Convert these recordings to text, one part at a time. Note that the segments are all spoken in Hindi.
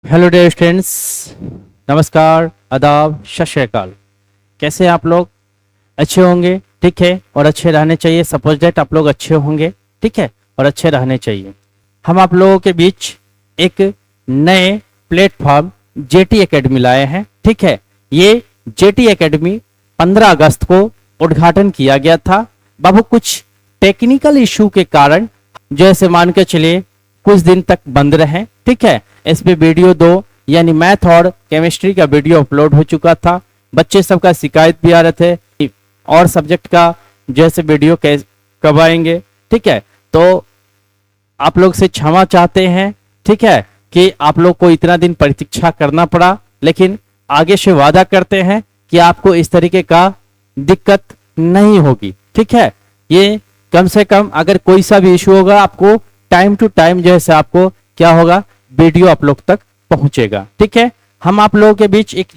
हेलो डियर स्टूडेंट्स, नमस्कार, आदाब, सत श्री अकाल। कैसे हैं आप लोग? अच्छे होंगे, ठीक है, और अच्छे रहने चाहिए। सपोज दैट आप लोग अच्छे होंगे, ठीक है, और अच्छे रहने चाहिए। हम आप लोगों के बीच एक नए प्लेटफॉर्म जेटी एकेडमी लाए हैं, ठीक है। ये जेटी एकेडमी 15 अगस्त को उद्घाटन किया गया था। बाबू कुछ टेक्निकल इशू के कारण जैसे मान के चलिए कुछ दिन तक बंद रहे, ठीक है। इस पे वीडियो 2 यानी मैथ और केमिस्ट्री का वीडियो अपलोड हो चुका था। बच्चे सबका शिकायत भी आ रहे थे और सब्जेक्ट का जैसे वीडियो कब आएंगे, ठीक है। तो आप लोग से क्षमा चाहते हैं, ठीक है, कि आप लोग को इतना दिन प्रतीक्षा करना पड़ा, लेकिन आगे से वादा करते हैं कि आपको इस तरीके का दिक्कत नहीं होगी, ठीक है। ये कम से कम अगर कोई सा भी इशू होगा आपको टाइम टू टाइम जैसे आपको क्या होगा, वीडियो आप लोग तक पहुंचेगा, ठीक है। हम आप लोगों के बीच एक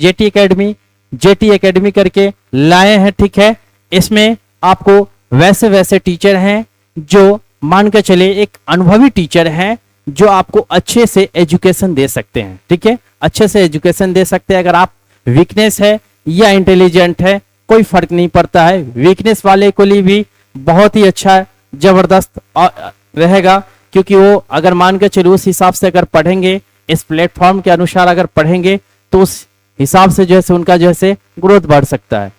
जेटी एकेडमी करके लाए हैं, ठीक है। इसमें आपको वैसे वैसे टीचर हैं जो मान के चले एक अनुभवी टीचर हैं जो आपको अच्छे से एजुकेशन दे सकते हैं, ठीक है, अच्छे से एजुकेशन दे सकते हैं। अगर आप वीकनेस है या इंटेलिजेंट है कोई फर्क नहीं पड़ता है। वीकनेस वाले को लिए भी बहुत ही अच्छा जबरदस्त रहेगा, क्योंकि वो अगर मान के चलो उस हिसाब से अगर पढ़ेंगे, इस प्लेटफॉर्म के अनुसार अगर पढ़ेंगे तो उस हिसाब से जैसे उनका जैसे ग्रोथ बढ़ सकता है,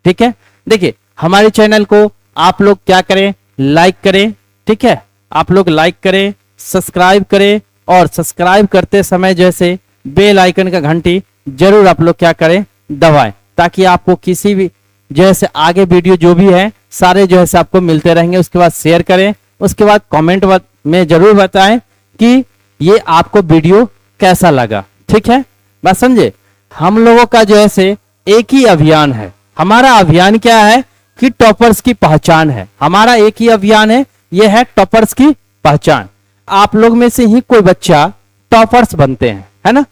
ठीक है। देखिए हमारे चैनल को आप लोग क्या करें, लाइक करें, ठीक है। आप लोग लाइक करें, सब्सक्राइब करें, और सब्सक्राइब करते समय जैसे बेल आइकन का घंटी जरूर आप लोग क्या करें, दबाएं, ताकि आपको किसी भी जैसे आगे वीडियो जो भी है सारे जो है आपको मिलते रहेंगे। उसके बाद शेयर करें, उसके बाद कमेंट में जरूर बताएं कि ये आपको वीडियो कैसा लगा, ठीक है। बात समझे? हम लोगों का जो है एक ही अभियान है। हमारा अभियान क्या है कि टॉपर्स की पहचान है। हमारा एक ही अभियान है, ये है टॉपर्स की पहचान। आप लोग में से ही कोई बच्चा टॉपर्स बनते हैं, है ना।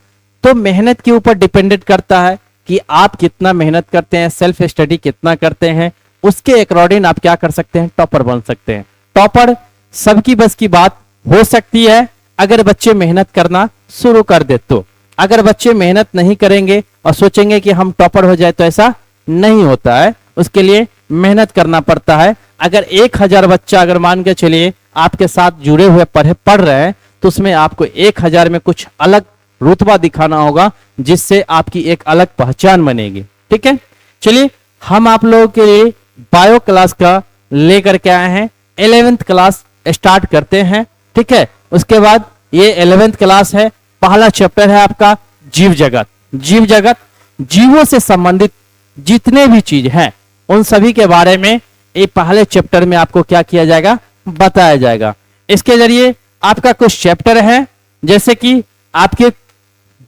तो मेहनत के ऊपर डिपेंडेंट करता है कि आप कितना मेहनत करते हैं, सेल्फ स्टडी कितना करते हैं, उसके अकॉर्डिंग आप क्या कर सकते हैं, टॉपर बन सकते हैं। टॉपर सबकी बस की बात हो सकती है अगर बच्चे मेहनत करना शुरू कर दे तो। अगर बच्चे मेहनत नहीं करेंगे और सोचेंगे कि हम टॉपर हो जाए तो ऐसा नहीं होता है। उसके लिए मेहनत करना पड़ता है। अगर 1000 बच्चा अगर मान के चलिए आपके साथ जुड़े हुए पढ़ रहे हैं तो उसमें आपको 1000 में कुछ अलग रुतबा दिखाना होगा, जिससे आपकी एक अलग पहचान बनेगी, ठीक है। चलिए हम आप लोगों के लिए बायो क्लास का लेकर के आए हैं। 11th क्लास स्टार्ट करते हैं, ठीक है। उसके बाद ये 11th क्लास है, पहला चैप्टर है आपका जीव जगत। जीव जगत, जीवों से संबंधित जितने भी चीज हैं उन सभी के बारे में ये पहले चैप्टर में आपको क्या किया जाएगा, बताया जाएगा। इसके जरिए आपका कुछ चैप्टर है, जैसे कि आपके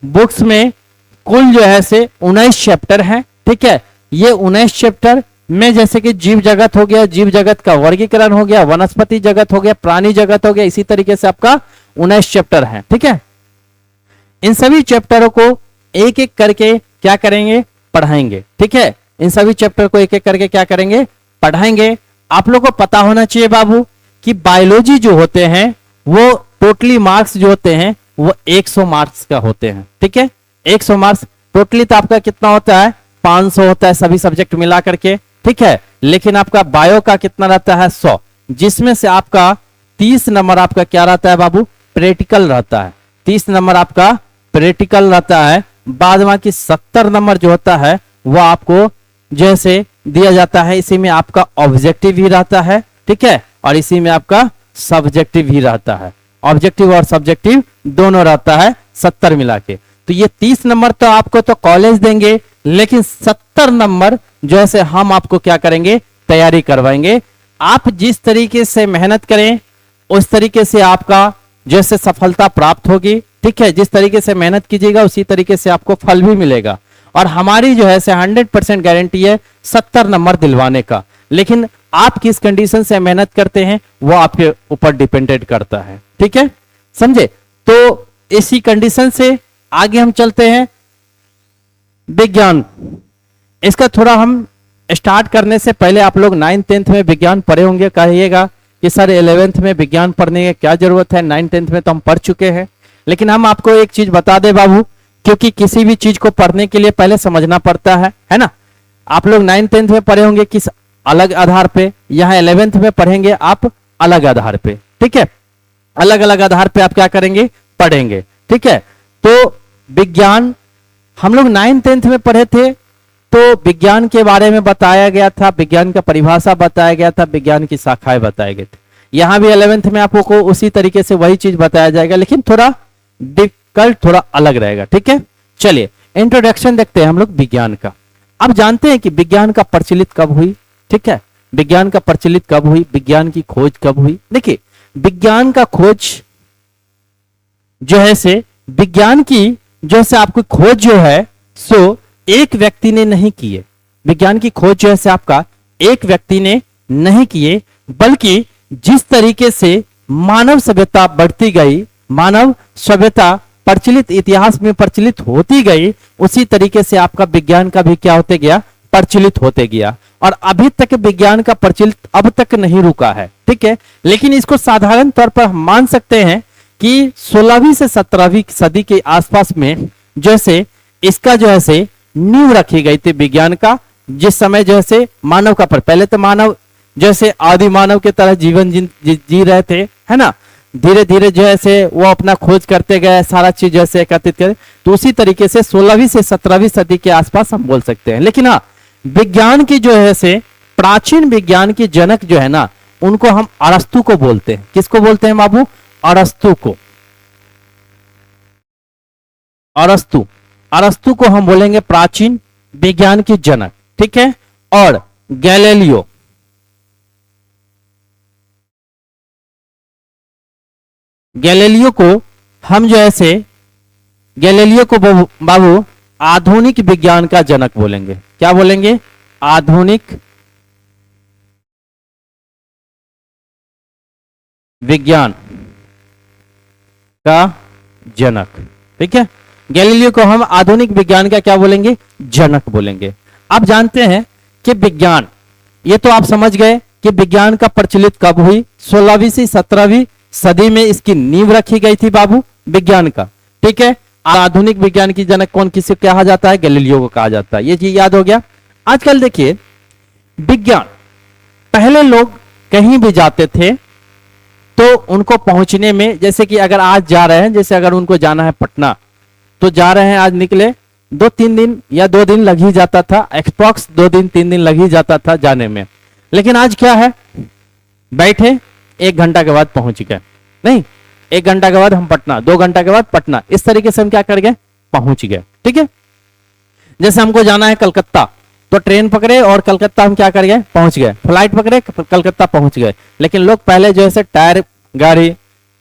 बुक्स में कुल जो है 19 चैप्टर हैं, ठीक है। ये 19 चैप्टर में जैसे कि जीव जगत हो गया, जीव जगत का वर्गीकरण हो गया, वनस्पति जगत हो गया, प्राणी जगत हो गया, इसी तरीके से आपका 19 चैप्टर है, ठीक है। इन सभी चैप्टरों को एक एक करके क्या करेंगे, पढ़ाएंगे, ठीक है। इन सभी चैप्टर को एक एक करके क्या करेंगे, पढ़ाएंगे। आप लोग को पता होना चाहिए बाबू कि बायोलॉजी जो होते हैं वो टोटली मार्क्स जो होते हैं वो 100 मार्क्स का होते हैं, ठीक है। 100 मार्क्स टोटली तो आपका कितना होता है, 500 होता है सभी सब्जेक्ट मिला करके, ठीक है। लेकिन आपका बायो का कितना रहता है, 100, जिसमें से आपका 30 नंबर आपका क्या रहता है बाबू, प्रैक्टिकल रहता है। 30 नंबर आपका प्रैक्टिकल रहता है। बाद में की 70 नंबर जो होता है वो आपको जैसे दिया जाता है, इसी में आपका ऑब्जेक्टिव भी रहता है, ठीक है, और इसी में आपका सब्जेक्टिव भी रहता है। ऑब्जेक्टिव और सब्जेक्टिव दोनों रहता है 70 मिला के। तो ये 30 नंबर तो आपको तो कॉलेज देंगे, लेकिन 70 नंबर जैसे हम आपको क्या करेंगे, तैयारी करवाएंगे। आप जिस तरीके से मेहनत करें उस तरीके से आपका जैसे सफलता प्राप्त होगी, ठीक है। जिस तरीके से मेहनत कीजिएगा उसी तरीके से आपको फल भी मिलेगा। और हमारी जो है 100% गारंटी है 70 नंबर दिलवाने का। लेकिन आप किस कंडीशन से मेहनत करते हैं वो आपके ऊपर डिपेंडेंट करता है, ठीक है, समझे। तो इसी कंडीशन से आगे हम चलते हैं। विज्ञान, इसका थोड़ा हम स्टार्ट करने से पहले आप लोग 9th 10th में विज्ञान पढ़े होंगे। कहिएगा कि सर 11th में विज्ञान पढ़ने की क्या जरूरत है, 9th 10th में तो हम पढ़ चुके हैं। लेकिन हम आपको एक चीज बता दे बाबू, क्योंकि किसी भी चीज को पढ़ने के लिए पहले समझना पड़ता है ना। आप लोग 9th 10th में पढ़े होंगे किस अलग आधार पे, यहाँ 11th में पढ़ेंगे आप अलग आधार पे, ठीक है। अलग अलग आधार पे आप क्या करेंगे, पढ़ेंगे, ठीक है। तो विज्ञान हम लोग 9th 10th में पढ़े थे, तो विज्ञान के बारे में बताया गया था, विज्ञान का परिभाषा बताया गया था, विज्ञान की शाखाएं बताए गए थे। यहाँ भी 11th में आपको उसी तरीके से वही चीज बताया जाएगा, लेकिन थोड़ा डिफिकल्ट, थोड़ा अलग रहेगा, ठीक है। चलिए इंट्रोडक्शन देखते हैं हम लोग विज्ञान का। अब जानते हैं कि विज्ञान का प्रचलित कब हुई, ठीक है। विज्ञान का प्रचलित कब हुई, विज्ञान की खोज कब हुई। देखिए विज्ञान का खोज जो है से, विज्ञान की जो है आपकी खोज जो है सो एक व्यक्ति ने नहीं की है। विज्ञान की खोज जो है से आपका एक व्यक्ति ने नहीं किए, बल्कि जिस तरीके से मानव सभ्यता बढ़ती गई, मानव सभ्यता प्रचलित इतिहास में प्रचलित होती गई, उसी तरीके से आपका विज्ञान का भी क्या होते गया, प्रचलित होते गया। और अभी तक विज्ञान का प्रचलित अब तक नहीं रुका है, ठीक है। लेकिन इसको साधारण तौर पर हम मान सकते हैं कि 16वीं से 17वीं सदी के आसपास में जैसे इसका जो है से नींव रखी गई थी विज्ञान का, जिस समय जो है मानव का पहले तो मानव जैसे आदि मानव के तरह जीवन जी रहे थे, है ना। धीरे धीरे जो है वो अपना खोज करते गए, सारा चीज जैसे एकत्रित करे, तो उसी तरीके से 16वीं से 17वीं सदी के आसपास हम बोल सकते हैं। लेकिन हाँ, विज्ञान की जो है से प्राचीन विज्ञान की जनक जो है ना, उनको हम अरस्तु को बोलते हैं। किसको बोलते हैं बाबू, अरस्तु को। अरस्तु, अरस्तु को हम बोलेंगे प्राचीन विज्ञान की जनक, ठीक है। और गैलीलियो, गैलीलियो को हम जो है गैलीलियो को बाबू आधुनिक विज्ञान का जनक बोलेंगे। क्या बोलेंगे, आधुनिक विज्ञान का जनक, ठीक है। गैलीलियो को हम आधुनिक विज्ञान का क्या बोलेंगे, जनक बोलेंगे। आप जानते हैं कि विज्ञान, ये तो आप समझ गए कि विज्ञान का प्रचलित कब हुई, 16वीं से 17वीं सदी में इसकी नींव रखी गई थी बाबू विज्ञान का, ठीक है। आधुनिक विज्ञान की जनक कौन किसे कहा जाता है, गैलीलियो को कहा जाता है। ये चीज याद हो गया। आजकल देखिए विज्ञान, पहले लोग कहीं भी जाते थे तो उनको पहुंचने में, जैसे कि अगर आज जा रहे हैं, जैसे अगर उनको जाना है पटना, तो जा रहे हैं, आज निकले, 2-3 दिन या 2 दिन लग ही जाता था, एक्सप्रॉक्स 2 दिन 3 दिन लग ही जाता था जाने में। लेकिन आज क्या है, बैठे 1 घंटा के बाद पहुंच गए, नहीं 1 घंटा के बाद हम पटना, 2 घंटा के बाद पटना, इस तरीके से हम क्या कर गए, पहुंच गए, ठीक है। जैसे हमको जाना है कलकत्ता, तो ट्रेन पकड़े और कलकत्ता हम क्या कर गए, पहुंच गए, फ्लाइट पकड़े कलकत्ता पहुंच गए। लेकिन लोग पहले जो है टायर गाड़ी,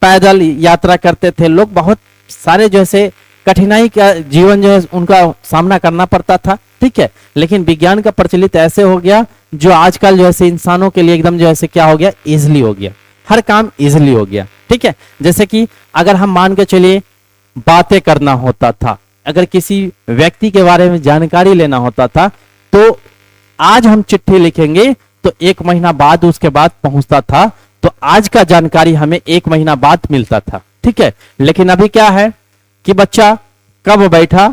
पैदल यात्रा करते थे लोग, बहुत सारे जो है कठिनाई का जीवन जो है उनका सामना करना पड़ता था, ठीक है। लेकिन विज्ञान का प्रचलित ऐसे हो गया जो आजकल जो है इंसानों के लिए एकदम जो है क्या हो गया, इजिली हो गया, हर काम इजिली हो गया, ठीक है। जैसे कि अगर हम मान के चलिए बातें करना होता था, अगर किसी व्यक्ति के बारे में जानकारी लेना होता था, तो आज हम चिट्ठी लिखेंगे तो 1 महीना बाद उसके बाद पहुंचता था, तो आज का जानकारी हमें 1 महीना बाद मिलता था, ठीक है। लेकिन अभी क्या है कि बच्चा कब बैठा,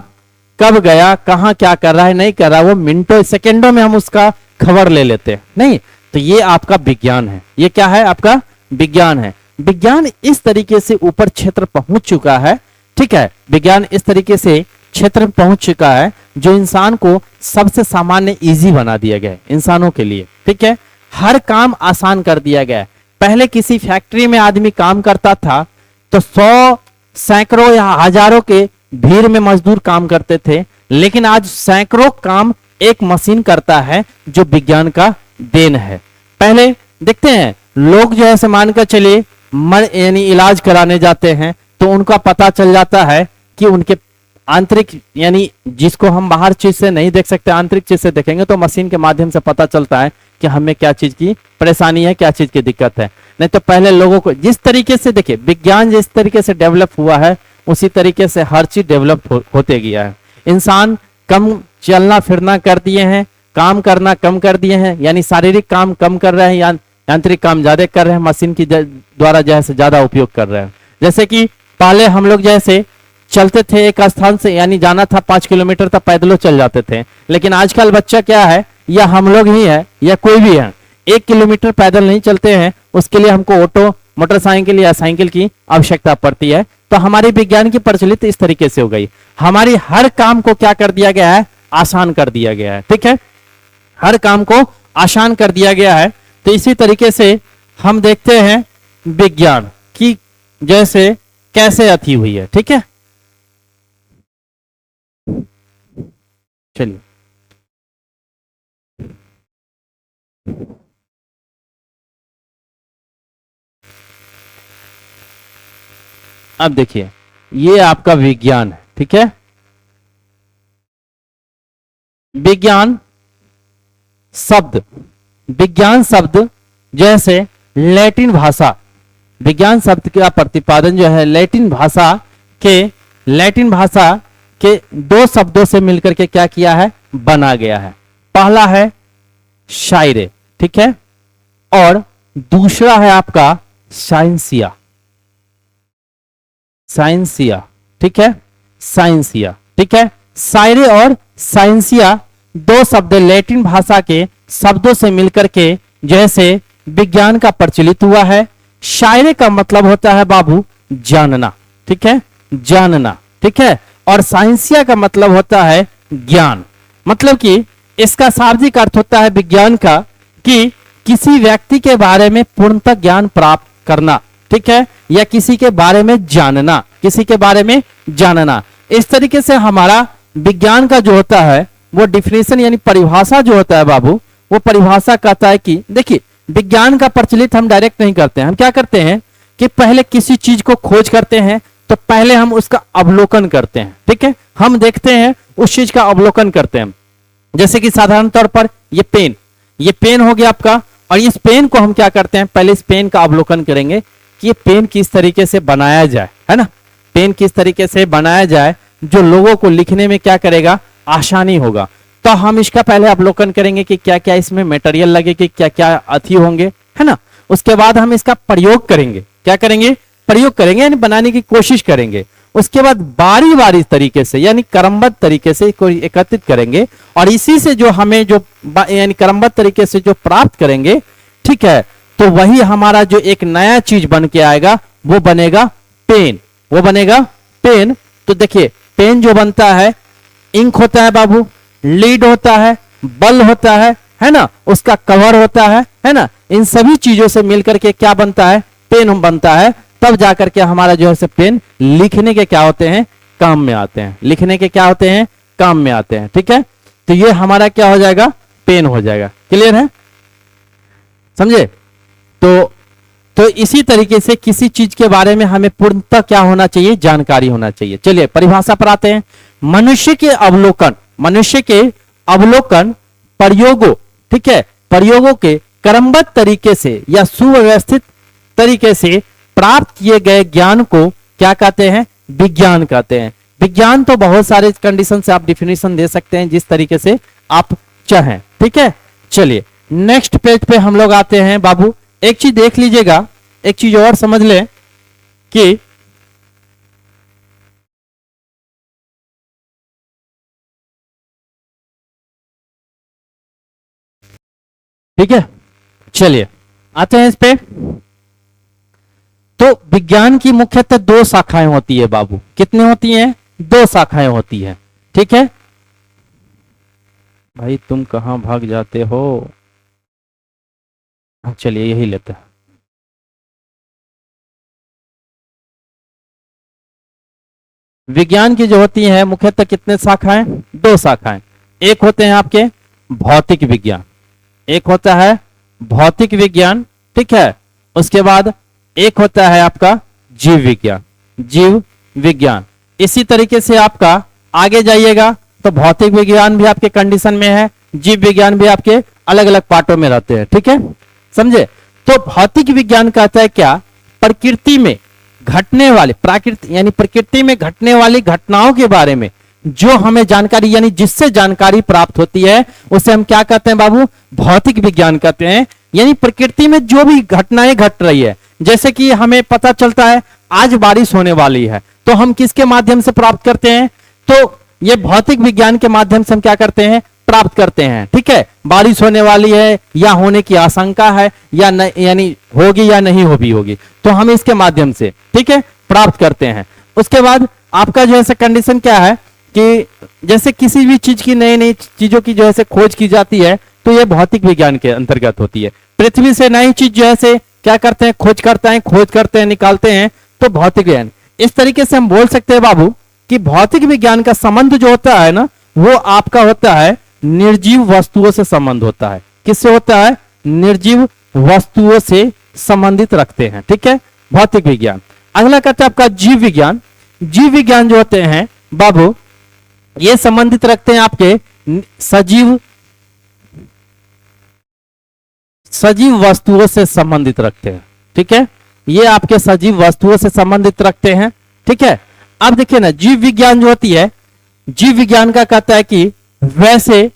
कब गया, कहां क्या कर रहा है, नहीं कर रहा, वो मिनटों सेकंडों में हम उसका खबर ले लेते हैं, नहीं। तो ये आपका विज्ञान है, ये क्या है, आपका विज्ञान है। विज्ञान इस तरीके से ऊपर क्षेत्र पहुंच चुका है, ठीक है। विज्ञान इस तरीके से क्षेत्र में पहुंच चुका है जो इंसान को सबसे सामान्य इजी बना दिया गया है इंसानों के लिए, ठीक है। हर काम आसान कर दिया गया है। पहले किसी फैक्ट्री में आदमी काम करता था तो 100 सैकड़ों या हजारों के भीड़ में मजदूर काम करते थे, लेकिन आज सैकड़ों काम एक मशीन करता है जो विज्ञान का देन है। पहले देखते हैं लोग जो है मानकर चलिए यानी इलाज कराने जाते हैं तो उनका पता चल जाता है कि उनके आंतरिक, यानी जिसको हम बाहर चीज से नहीं देख सकते, आंतरिक चीज से देखेंगे तो मशीन के माध्यम से पता चलता है कि हमें क्या चीज की परेशानी है, क्या चीज की दिक्कत है। नहीं तो पहले लोगों को जिस तरीके से, देखिए विज्ञान जिस तरीके से डेवलप हुआ है उसी तरीके से हर चीज डेवलप होते गया है। इंसान कम चलना फिरना कर दिए हैं, काम करना कम कर दिए हैं, यानी शारीरिक काम कम कर रहे हैं, यांत्रिक काम ज्यादा कर रहे हैं, मशीन की द्वारा जो है ज्यादा उपयोग कर रहे हैं। जैसे कि पहले हम लोग जैसे चलते थे एक स्थान से, यानी जाना था 5 किलोमीटर तक पैदलों चल जाते थे, लेकिन आजकल बच्चा क्या है, या हम लोग ही है या कोई भी है, 1 किलोमीटर पैदल नहीं चलते हैं, उसके लिए हमको ऑटो, मोटरसाइकिल या साइकिल की आवश्यकता पड़ती है। तो हमारी विज्ञान की प्रचलित इस तरीके से हो गई, हमारी हर काम को क्या कर दिया गया है, आसान कर दिया गया है। ठीक है, हर काम को आसान कर दिया गया है। तो इसी तरीके से हम देखते हैं विज्ञान की जैसे कैसे अथी हुई है। ठीक है, चलिए अब देखिए, ये आपका विज्ञान है। ठीक है, विज्ञान शब्द, विज्ञान शब्द जैसे लैटिन भाषा, विज्ञान शब्द का प्रतिपादन जो है लैटिन भाषा के 2 शब्दों से मिलकर के क्या किया है, बना गया है। पहला है शायरे, ठीक है, और दूसरा है आपका साइंसिया, साइंसिया। ठीक है, साइंसिया। ठीक है, शायरे और साइंसिया 2 शब्द लैटिन भाषा के शब्दों से मिलकर के जैसे विज्ञान का प्रचलित हुआ है। शायरे का मतलब होता है बाबू जानना, ठीक है, जानना। ठीक है, और साइंसिया का मतलब होता है ज्ञान। मतलब कि इसका शाब्दिक अर्थ होता है विज्ञान का कि किसी व्यक्ति के बारे में पूर्णतः ज्ञान प्राप्त करना। ठीक है, या किसी के बारे में जानना, किसी के बारे में जानना। इस तरीके से हमारा विज्ञान का जो होता है वो डिफिनेशन यानी परिभाषा जो होता है बाबू, वो परिभाषा कहता है कि देखिए, विज्ञान का प्रचलित हम डायरेक्ट नहीं करते हैं, हम क्या करते हैं कि पहले किसी चीज को खोज करते हैं तो पहले हम उसका अवलोकन करते हैं। ठीक है, हम देखते हैं, उस चीज का अवलोकन करते हैं। जैसे कि साधारण तौर पर ये पेन हो गया आपका, और इस पेन को हम क्या करते हैं, पहले इस पेन का अवलोकन करेंगे कि ये पेन किस तरीके से बनाया जाए, है ना, पेन किस तरीके से बनाया जाए जो लोगों को लिखने में क्या करेगा, आसानी होगा। तो हम इसका पहले अवलोकन करेंगे कि क्या क्या इसमें मटेरियल लगे, कि क्या क्या अथी होंगे, है ना। उसके बाद हम इसका प्रयोग करेंगे, क्या करेंगे, प्रयोग करेंगे, यानी बनाने की कोशिश करेंगे। उसके बाद बारी बारी तरीके से यानी क्रमबद्ध तरीके से इसको एकत्रित करेंगे, और इसी से जो हमें जो यानी क्रमबद्ध तरीके से जो प्राप्त करेंगे, ठीक है, तो वही हमारा जो एक नया चीज बन के आएगा वो बनेगा पेन, वो बनेगा पेन। तो देखिए, पेन जो बनता है, इंक होता है बाबू, लीड होता है, बल होता है ना, उसका कवर होता है ना, इन सभी चीजों से मिलकर के क्या बनता है, पेन बनता है। तब जाकर के हमारा जो है पेन लिखने के क्या होते हैं, काम में आते हैं, लिखने के क्या होते हैं, काम में आते हैं। ठीक है, तो ये हमारा क्या हो जाएगा, पेन हो जाएगा। क्लियर है, समझे। तो इसी तरीके से किसी चीज के बारे में हमें पूर्णतः क्या होना चाहिए, जानकारी होना चाहिए। चलिए परिभाषा पर आते हैं। मनुष्य के अवलोकन प्रयोगों, ठीक है, प्रयोगों के क्रमबद्ध तरीके से या सुव्यवस्थित तरीके से प्राप्त किए गए ज्ञान को क्या कहते हैं, विज्ञान कहते हैं। विज्ञान तो बहुत सारे कंडीशन से आप डिफिनेशन दे सकते हैं जिस तरीके से आप चाहें। ठीक है, चलिए नेक्स्ट पेज पे हम लोग आते हैं बाबू। एक चीज देख लीजिएगा, एक चीज और समझ लें कि ठीक है, चलिए आते हैं इस पे। तो विज्ञान की मुख्यतः 2 शाखाएं होती है बाबू। कितनी होती हैं, 2 शाखाएं होती है। ठीक है भाई, तुम कहां भाग जाते हो। चलिए यही लेते हैं। विज्ञान की जो होती है मुख्यतः कितने शाखाएं, 2 शाखाएं। एक होते हैं आपके भौतिक विज्ञान, एक होता है भौतिक विज्ञान, ठीक है। उसके बाद एक होता है आपका जीव विज्ञान, जीव विज्ञान। इसी तरीके से आपका आगे जाइएगा तो भौतिक विज्ञान भी आपके कंडीशन में है, जीव विज्ञान भी आपके अलग अलग पार्टों में रहते हैं। ठीक है, समझे। तो भौतिक विज्ञान कहता है क्या, प्रकृति में घटने वाले, प्राकृतिक यानी प्रकृति में घटने वाली घटनाओं के बारे में जो हमें जानकारी यानी जिससे जानकारी प्राप्त होती है उसे हम क्या कहते हैं बाबू, भौतिक विज्ञान कहते हैं। यानी प्रकृति में जो भी घटनाएं घट रही है, जैसे कि हमें पता चलता है आज बारिश होने वाली है, तो हम किसके माध्यम से प्राप्त करते हैं? तो ये भौतिक विज्ञान के माध्यम से हम क्या करते हैं? प्राप्त करते हैं। ठीक है, बारिश होने वाली है या होने की आशंका है या यानी होगी या नहीं होगी, तो हम इसके माध्यम से, ठीक है, प्राप्त करते हैं। उसके बाद आपका जो है कंडीशन क्या है कि जैसे किसी भी चीज की नई नई चीजों की जो है खोज की जाती है, तो ये भौतिक विज्ञान के अंतर्गत होती है। पृथ्वी से नई चीज जो है क्या करते हैं? खोज करते हैं, निकालते हैं, तो भौतिक विज्ञान। इस तरीके से हम बोल सकते हैं बाबू कि भौतिक विज्ञान का संबंध जो होता है ना, वो आपका होता है निर्जीव वस्तुओं से संबंध होता है। किससे होता है? निर्जीव वस्तुओं से संबंधित रखते हैं। ठीक है, भौतिक विज्ञान। अगला कहते हैं आपका जीव विज्ञान। जीव विज्ञान जो होते हैं बाबू, ये संबंधित रखते हैं आपके सजीव वस्तुओं से संबंधित रखते हैं। ठीक है, ये आपके सजीव वस्तुओं से संबंधित रखते हैं। ठीक है, अब देखिए ना, जीव विज्ञान जो होती है, जीव विज्ञान का कहता है कि वैसे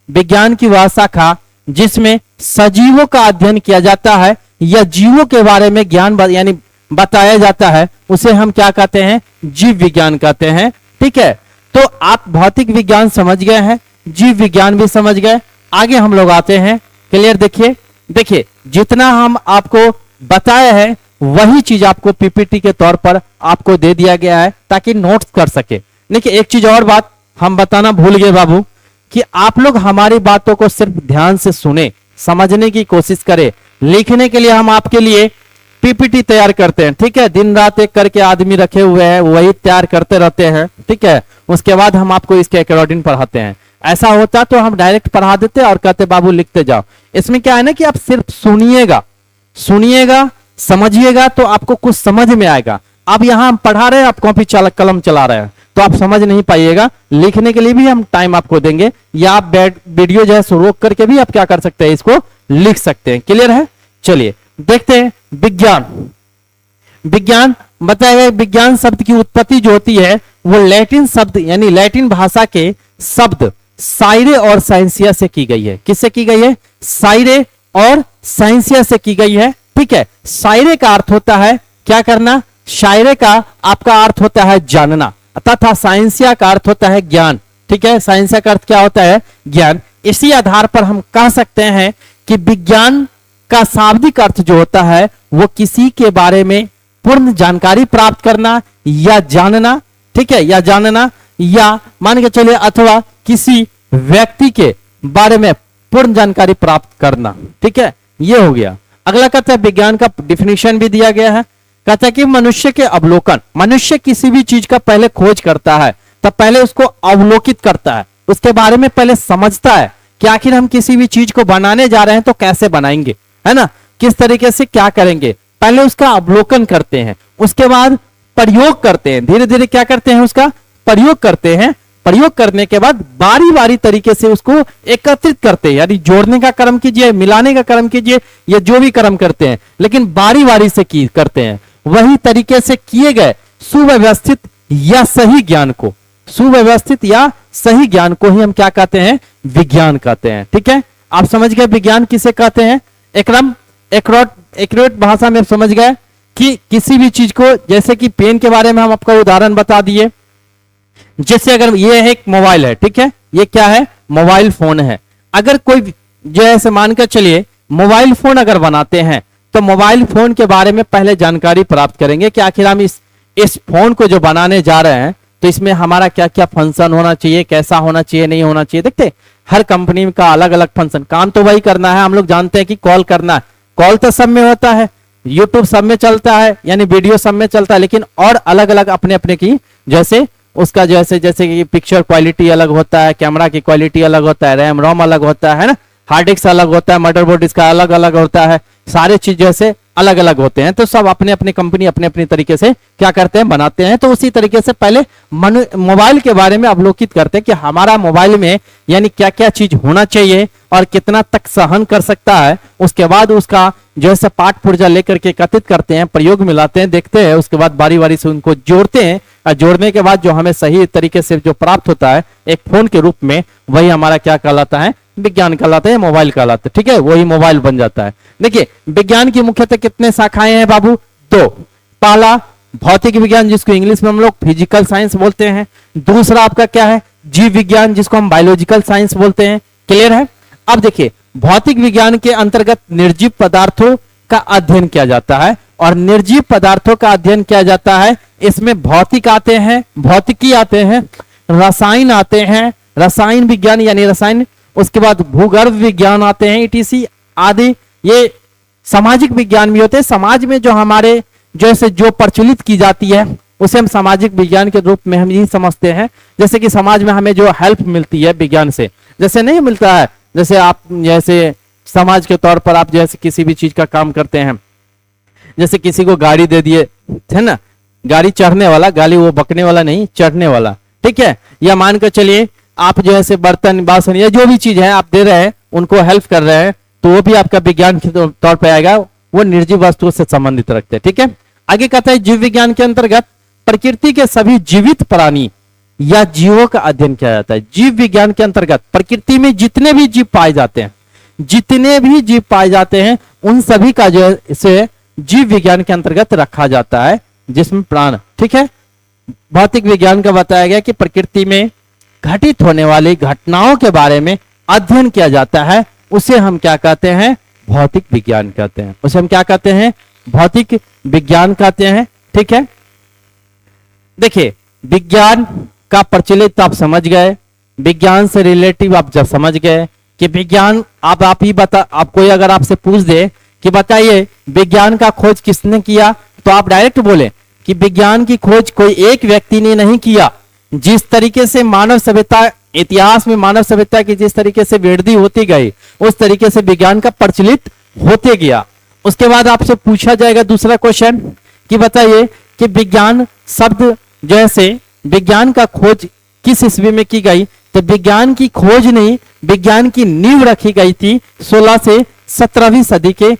विज्ञान की वह शाखा जिसमें सजीवों का अध्ययन किया जाता है या जीवों के बारे में ज्ञान यानी बताया जाता है, उसे हम क्या कहते हैं? जीव विज्ञान कहते हैं। ठीक है, तो आप भौतिक विज्ञान समझ गए हैं, जीव विज्ञान भी समझ गए। आगे हम लोग आते हैं। क्लियर? देखिए जितना हम आपको बताया है वही चीज आपको पीपीटी के तौर पर आपको दे दिया गया है ताकि नोट्स कर सके। देखिए एक चीज और बात हम बताना भूल गए बाबू, कि आप लोग हमारी बातों को सिर्फ ध्यान से सुने, समझने की कोशिश करें। लिखने के लिए हम आपके लिए पीपीटी तैयार करते हैं। ठीक है, दिन रात एक करके आदमी रखे हुए हैं, वही तैयार करते रहते हैं। ठीक है, उसके बाद हम आपको इसके अकॉर्डिंग पढ़ाते हैं। ऐसा होता तो हम डायरेक्ट पढ़ा देते और कहते बाबू लिखते जाओ। इसमें क्या है ना कि आप सिर्फ सुनिएगा, समझिएगा, तो आपको कुछ समझ में आएगा। अब यहां हम पढ़ा रहे हैं, आप कॉपी कलम चला रहे हैं, तो आप समझ नहीं पाइएगा। लिखने के लिए भी हम टाइम आपको देंगे, या आप वीडियो जो है रोक करके भी आप क्या कर सकते हैं? इसको लिख सकते हैं। क्लियर है? चलिए देखते हैं विज्ञान बताया गया। विज्ञान शब्द की उत्पत्ति जो होती है वो लैटिन शब्द यानी लैटिन भाषा के शब्द साइरे और साइंसिया से की गई है। किससे की गई है? साइरे और साइंसिया से की गई है। ठीक है, साइरे का अर्थ होता है क्या करना? शायरे का आपका अर्थ होता है जानना, तथा साइंसिया का अर्थ होता है ज्ञान। ठीक है, साइंसिया का अर्थ क्या होता है? ज्ञान। इसी आधार पर हम कह सकते हैं कि विज्ञान का शाब्दिक अर्थ जो होता है वो किसी के बारे में पूर्ण जानकारी प्राप्त करना या जानना। ठीक है, या जानना, या मान के चलिए अथवा किसी व्यक्ति के बारे में पूर्ण जानकारी प्राप्त करना। ठीक है, ये हो गया। अगला कहता है विज्ञान का डिफिनीशन भी दिया गया है। कहता है कि मनुष्य के अवलोकन, मनुष्य किसी भी चीज का पहले खोज करता है, तब पहले उसको अवलोकित करता है, उसके बारे में पहले समझता है कि आखिर हम किसी भी चीज को बनाने जा रहे हैं तो कैसे बनाएंगे, है ना, किस तरीके से क्या करेंगे, पहले उसका अवलोकन करते हैं, उसके बाद प्रयोग करते हैं, धीरे धीरे क्या करते हैं? उसका प्रयोग करते हैं। प्रयोग करने के बाद बारी बारी तरीके से उसको एकत्रित करते हैं, यानी जोड़ने का कर्म कीजिए, मिलाने का कर्म कीजिए, या जो भी कर्म करते हैं, लेकिन बारी बारी से करते हैं। वही तरीके से किए गए सुव्यवस्थित या सही ज्ञान को, सुव्यवस्थित या सही ज्ञान को ही हम क्या कहते हैं? विज्ञान कहते हैं। ठीक है, आप समझ गए विज्ञान किसे कहते हैं? एकदम एक्यूरेट भाषा में समझ गए कि किसी भी चीज को, जैसे कि पेन के बारे में हम आपका उदाहरण बता दिए। जैसे अगर ये एक मोबाइल है, ठीक है, ये क्या है? मोबाइल फोन है। अगर कोई जो ऐसे मानकर चलिए मोबाइल फोन अगर बनाते हैं तो मोबाइल फोन के बारे में पहले जानकारी प्राप्त करेंगे कि आखिर हम इस फोन को जो बनाने जा रहे हैं तो इसमें हमारा क्या क्या फंक्शन होना चाहिए, कैसा होना चाहिए, नहीं होना चाहिए। देखते हर कंपनी का अलग अलग फंक्शन, काम तो वही करना है। हम लोग जानते हैं कि कॉल करना है, कॉल तो सब में होता है, यूट्यूब सब में चलता है, यानी वीडियो सब में चलता है, लेकिन और अलग अलग अपने अपने की, जैसे उसका जैसे कि पिक्चर क्वालिटी अलग होता है, कैमरा की क्वालिटी अलग होता है, रैम रोम अलग होता है ना, हार्ड डिस्क अलग होता है, मदरबोर्ड इसका अलग अलग होता है, सारे चीज जैसे अलग अलग होते हैं। तो सब अपने अपने कंपनी अपने अपने तरीके से क्या करते हैं? बनाते हैं। तो उसी तरीके से पहले मोबाइल के बारे में अवलोकित करते हैं कि हमारा मोबाइल में यानी क्या क्या चीज होना चाहिए और कितना तक सहन कर सकता है। उसके बाद उसका जो है पाठ पुर्जा लेकर के एकत्रित करते हैं, प्रयोग मिलाते हैं, देखते हैं, उसके बाद बारी बारी से उनको जोड़ते हैं, और जोड़ने के बाद जो हमें सही तरीके से जो प्राप्त होता है एक फोन के रूप में, वही हमारा क्या कहलाता है? विज्ञान कहलाता है, मोबाइल कहलाता है। ठीक है, वही मोबाइल बन जाता है। देखिए विज्ञान की मुख्यतः कितने शाखाएं हैं बाबू? दो। पहला भौतिक विज्ञान जिसको इंग्लिश में हम लोग फिजिकल साइंस बोलते हैं। दूसरा आपका क्या है, जीव विज्ञान जिसको हम बायोलॉजिकल साइंस बोलते हैं। क्लियर है। अब देखिए भौतिक विज्ञान के अंतर्गत निर्जीव पदार्थों का अध्ययन किया जाता है, और निर्जीव पदार्थों का अध्ययन किया जाता है, इसमें भौतिक आते हैं, भौतिकी आते हैं, रसायन आते हैं, रसायन विज्ञान यानी रसायन, उसके बाद भूगर्भ विज्ञान आते हैं, ईटीसी आदि। ये सामाजिक विज्ञान भी होते हैं। समाज में जो हमारे जैसे जो प्रचलित की जाती है उसे हम सामाजिक विज्ञान के रूप में हम यही समझते हैं। जैसे कि समाज में हमें जो हेल्प मिलती है विज्ञान से, जैसे नहीं मिलता है, जैसे आप जैसे समाज के तौर पर आप जैसे किसी भी चीज का काम करते हैं, जैसे किसी को गाड़ी दे दिए, है ना, गाड़ी चढ़ने वाला, गाड़ी वो बकने वाला नहीं, चढ़ने वाला, ठीक है। या मान कर चलिए आप जो है बर्तन बासन या जो भी चीज है आप दे रहे हैं, उनको हेल्प कर रहे हैं, तो वो भी आपका विज्ञान के तौर पर आएगा, वो निर्जीव वस्तुओं से संबंधित रखते हैं। ठीक है। आगे कहता है जीव विज्ञान के अंतर्गत प्रकृति के सभी जीवित प्राणी या जीवों का अध्ययन किया जाता है। जीव विज्ञान के अंतर्गत प्रकृति में जितने भी जीव पाए जाते हैं, जितने भी जीव पाए जाते हैं, उन सभी का जो है इसे जीव विज्ञान के अंतर्गत रखा जाता है, जिसमें प्राण, ठीक है। भौतिक विज्ञान का बताया गया कि प्रकृति में घटित होने वाली घटनाओं के बारे में अध्ययन किया जाता है, उसे हम क्या कहते हैं, भौतिक विज्ञान कहते हैं। उसे हम क्या कहते हैं, भौतिक विज्ञान कहते हैं। ठीक है। देखिए विज्ञान का प्रचलित आप समझ गए, विज्ञान से रिलेटिव आप जब समझ गए कि विज्ञान, आप ही बता, आप कोई अगर आपसे पूछ दे कि बताइए विज्ञान का खोज किसने किया, तो आप डायरेक्ट बोले कि विज्ञान की खोज कोई एक व्यक्ति ने नहीं किया। जिस तरीके से मानव सभ्यता, इतिहास में मानव सभ्यता की जिस तरीके से वृद्धि होती गई, उस तरीके से विज्ञान का प्रचलित होते गया। उसके बाद आपसे पूछा जाएगा दूसरा क्वेश्चन कि बताइए कि विज्ञान शब्द जैसे विज्ञान का खोज किस ईस्वी में की गई, तो विज्ञान की खोज नहीं, विज्ञान की नींव रखी गई थी 16 से 17वीं सदी के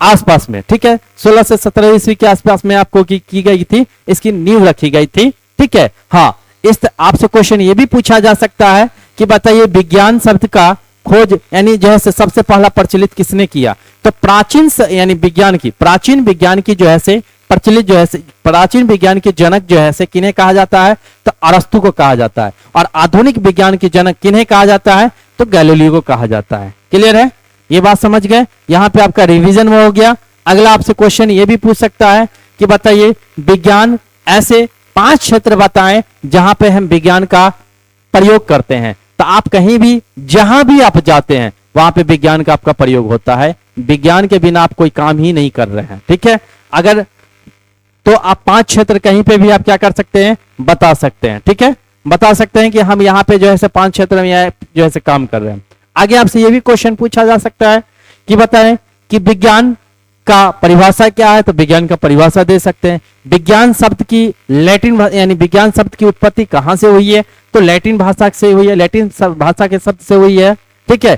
आसपास में। ठीक है, 16 से 17 ईस्वी के आसपास में आपको की गई थी, इसकी नींव रखी गई थी। ठीक है। हाँ, इस आपसे क्वेश्चन ये भी पूछा जा सकता है कि बताइए विज्ञान शब्द का खोज यानी जो है सबसे पहला प्रचलित किसने किया, तो प्राचीन यानी विज्ञान की, प्राचीन विज्ञान की जो है से प्रचलित जो है प्राचीन विज्ञान के जनक जो है किन्हें कहा जाता है, तो अरस्तु को कहा जाता है। और आधुनिक विज्ञान के जनक किन्हें कहा जाता है, तो गैलीलियो को कहा जाता है। क्लियर है, ये बात समझ गए। यहाँ पे आपका रिवीजन हो गया। अगला आपसे क्वेश्चन ये भी पूछ सकता है कि बताइए विज्ञान ऐसे 5 क्षेत्र बताएं जहां पे हम विज्ञान का प्रयोग करते हैं। तो आप कहीं भी जहां भी आप जाते हैं वहां पे विज्ञान का आपका प्रयोग होता है। विज्ञान के बिना आप कोई काम ही नहीं कर रहे हैं। ठीक है। अगर तो आप 5 क्षेत्र कहीं पे भी आप क्या कर सकते हैं, बता सकते हैं। ठीक है, बता सकते हैं कि हम यहाँ पे जो है 5 क्षेत्र में जो है काम कर रहे हैं। आगे आपसे ये भी क्वेश्चन पूछा जा सकता है कि बताएं कि विज्ञान का परिभाषा क्या है, तो विज्ञान का परिभाषा दे सकते हैं। विज्ञान शब्द की लैटिन यानी विज्ञान शब्द की उत्पत्ति कहां से हुई है, तो लैटिन भाषा से हुई है, लैटिन भाषा के शब्द से हुई है। ठीक है,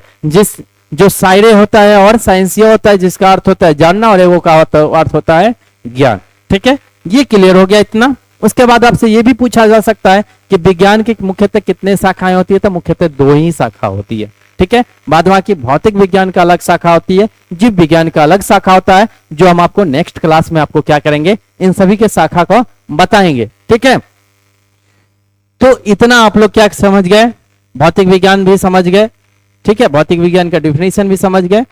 जो साइरे होता है और साइंसिया होता है, जिसका अर्थ होता है जानना, और एगो का अर्थ होता है ज्ञान। ठीक है, ये क्लियर हो गया इतना। उसके बाद आपसे ये भी पूछा जा सकता है कि विज्ञान की मुख्यतः कितने शाखाएं होती है, तो मुख्यतः 2 ही शाखा होती है। ठीक है, बाद बाकी भौतिक विज्ञान का अलग शाखा होती है, जीव विज्ञान का अलग शाखा होता है, जो हम आपको नेक्स्ट क्लास में आपको क्या करेंगे, इन सभी के शाखा को बताएंगे। ठीक है, तो इतना आप लोग क्या समझ गए, भौतिक विज्ञान भी समझ गए। ठीक है, भौतिक विज्ञान का डिफिनेशन भी समझ गए।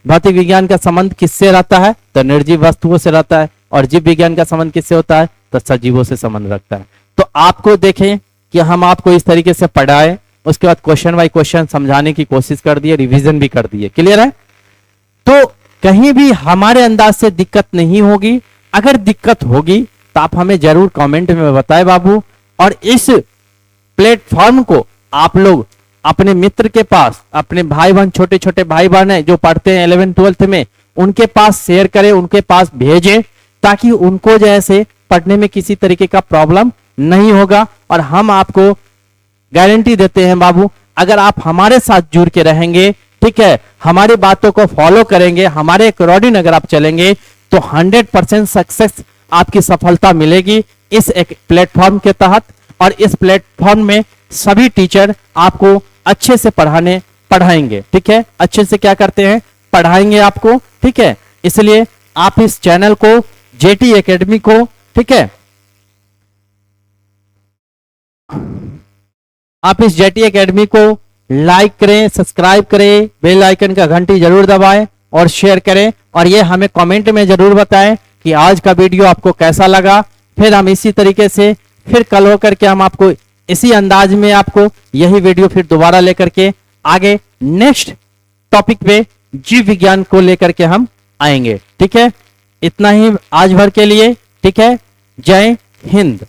भौतिक विज्ञान का संबंध किससे रहता है, तो निर्जीव वस्तुओं से रहता है। और जीव विज्ञान का संबंध किससे होता है, तो सजीवों से संबंध रखता है। तो आपको देखें कि हम आपको इस तरीके से पढ़ाए, उसके बाद क्वेश्चन बाय क्वेश्चन समझाने की कोशिश कर दिए, रिवीजन भी कर दिए। क्लियर है, तो कहीं भी हमारे अंदाज से दिक्कत नहीं होगी। अगर दिक्कत होगी तो आप हमें जरूर कमेंट में बताएं बाबू। और इस प्लेटफॉर्म को आप लोग अपने मित्र के पास, अपने भाई बहन, छोटे छोटे भाई बहन है जो पढ़ते हैं 11th 12th में, उनके पास शेयर करें, उनके पास भेजें, ताकि उनको जैसे पढ़ने में किसी तरीके का प्रॉब्लम नहीं होगा। और हम आपको गारंटी देते हैं बाबू, अगर आप हमारे साथ जुड़ के रहेंगे, ठीक है, हमारी बातों को फॉलो करेंगे, हमारे अकॉर्डिंग अगर आप चलेंगे, तो 100% सक्सेस आपकी सफलता मिलेगी इस एक प्लेटफॉर्म के तहत। और इस प्लेटफॉर्म में सभी टीचर आपको अच्छे से पढ़ाएंगे। ठीक है, अच्छे से क्या करते हैं, पढ़ाएंगे आपको। ठीक है, इसलिए आप इस चैनल को, जेटी एकेडमी को ठीक है। आप इस जेटी एकेडमी को लाइक करें, सब्सक्राइब करें, बेल आइकन का घंटी जरूर दबाएं और शेयर करें, और ये हमें कमेंट में जरूर बताएं कि आज का वीडियो आपको कैसा लगा। फिर हम इसी तरीके से फिर कल होकर के हम आपको इसी अंदाज में आपको यही वीडियो फिर दोबारा लेकर के आगे नेक्स्ट टॉपिक पे जीव विज्ञान को लेकर के हम आएंगे। ठीक है, इतना ही आज भर के लिए। ठीक है, जय हिंद।